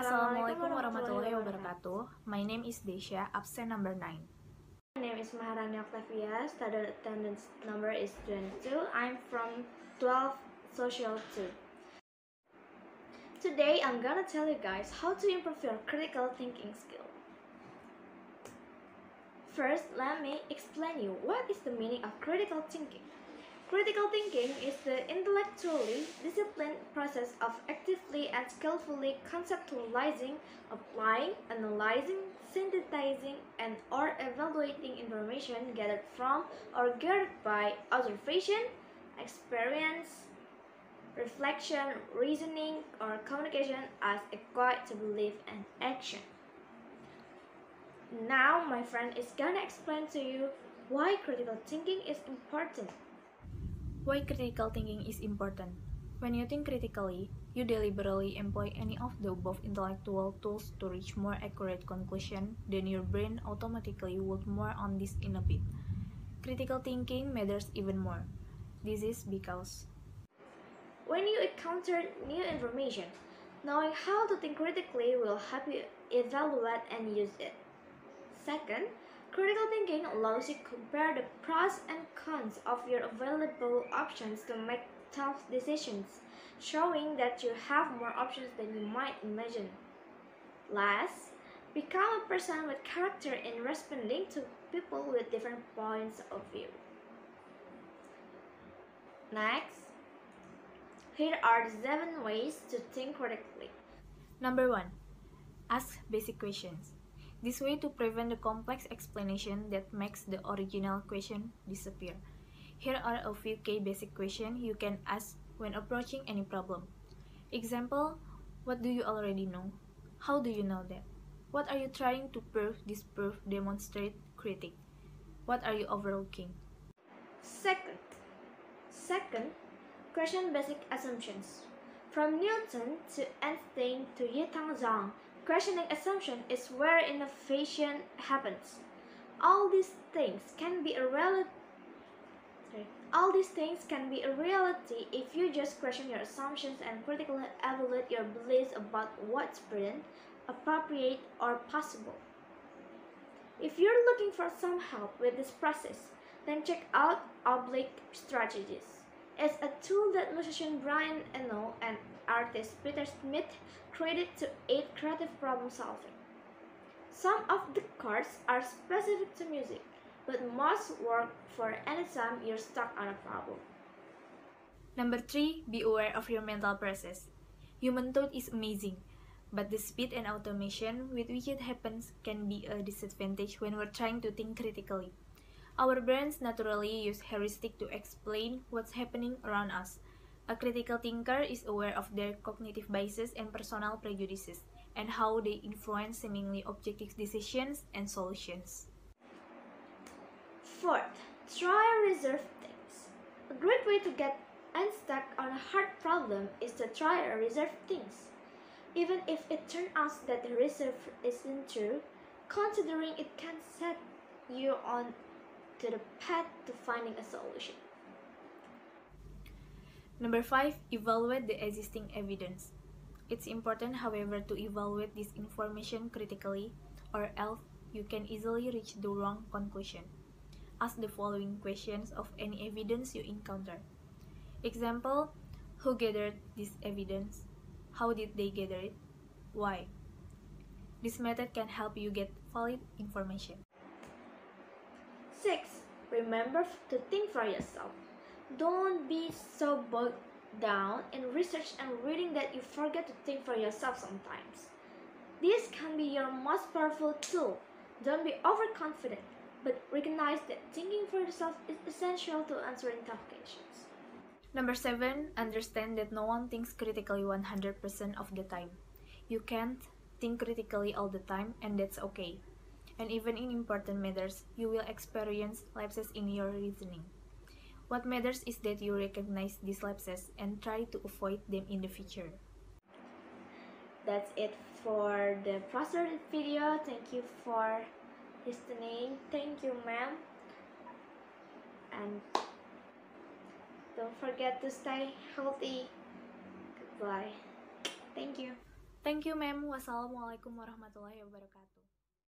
Assalamualaikum warahmatullahi wabarakatuh. My name is Desya, absent number 9. My name is Octavia, student attendance number is 22. I'm from 12 Social 2. Today I'm gonna tell you guys how to improve your critical thinking skill. First, let me explain you what is the meaning of critical thinking. Critical thinking is the intellectually disciplined process of actively and skillfully conceptualizing, applying, analyzing, synthesizing, and or evaluating information gathered from or gathered by observation, experience, reflection, reasoning, or communication as a guide to belief and action. Now my friend is gonna explain to you why critical thinking is important. Why critical thinking is important? When you think critically, you deliberately employ any of the above intellectual tools to reach more accurate conclusion, then your brain automatically would more on this in a bit. Critical thinking matters even more. This is because when you encounter new information, knowing how to think critically will help you evaluate and use it. Second, critical thinking allows you to compare the pros and cons of your available options to make tough decisions, showing that you have more options than you might imagine. Last, become a person with character in responding to people with different points of view. Next, here are the 7 ways to think critically. Number 1. Ask basic questions. This way to prevent the complex explanation that makes the original question disappear. Here are a few key basic questions you can ask when approaching any problem. Example, what do you already know? How do you know that? What are you trying to prove, disprove, demonstrate, critique? What are you overlooking? Second, question basic assumptions. From Newton to Einstein to Yitang Zhang, questioning assumption is where innovation happens. All these things can be a reality if you just question your assumptions and critically evaluate your beliefs about what's prudent, appropriate, or possible. If you're looking for some help with this process, then check out Oblique Strategies. It's a tool that musician Brian Eno and artist Peter Smith created to aid creative problem solving. Some of the cards are specific to music, but most work for any time you're stuck on a problem. Number 3. Be aware of your mental process. Human thought is amazing, but the speed and automation with which it happens can be a disadvantage when we're trying to think critically. Our brains naturally use heuristic to explain what's happening around us. A critical thinker is aware of their cognitive biases and personal prejudices, and how they influence seemingly objective decisions and solutions. Fourth, try reserve things. A great way to get unstuck on a hard problem is to try reserve things. Even if it turns out that the reserve isn't true, considering it can set you on to the path to finding a solution. Number 5. Evaluate the existing evidence. It's important, however, to evaluate this information critically, or else you can easily reach the wrong conclusion. Ask the following questions of any evidence you encounter. Example, who gathered this evidence? How did they gather it? Why? This method can help you get valid information. 6. Remember to think for yourself. Don't be so bogged down in research and reading that you forget to think for yourself sometimes. This can be your most powerful tool. Don't be overconfident, but recognize that thinking for yourself is essential to answering tough questions. Number 7. Understand that no one thinks critically 100% of the time. You can't think critically all the time, and that's okay. And even in important matters, you will experience lapses in your reasoning. What matters is that you recognize these lapses and try to avoid them in the future. That's it for the process video. Thank you for listening. Thank you, ma'am. And don't forget to stay healthy. Goodbye. Thank you. Thank you, ma'am. Wassalamualaikum warahmatullahi wabarakatuh.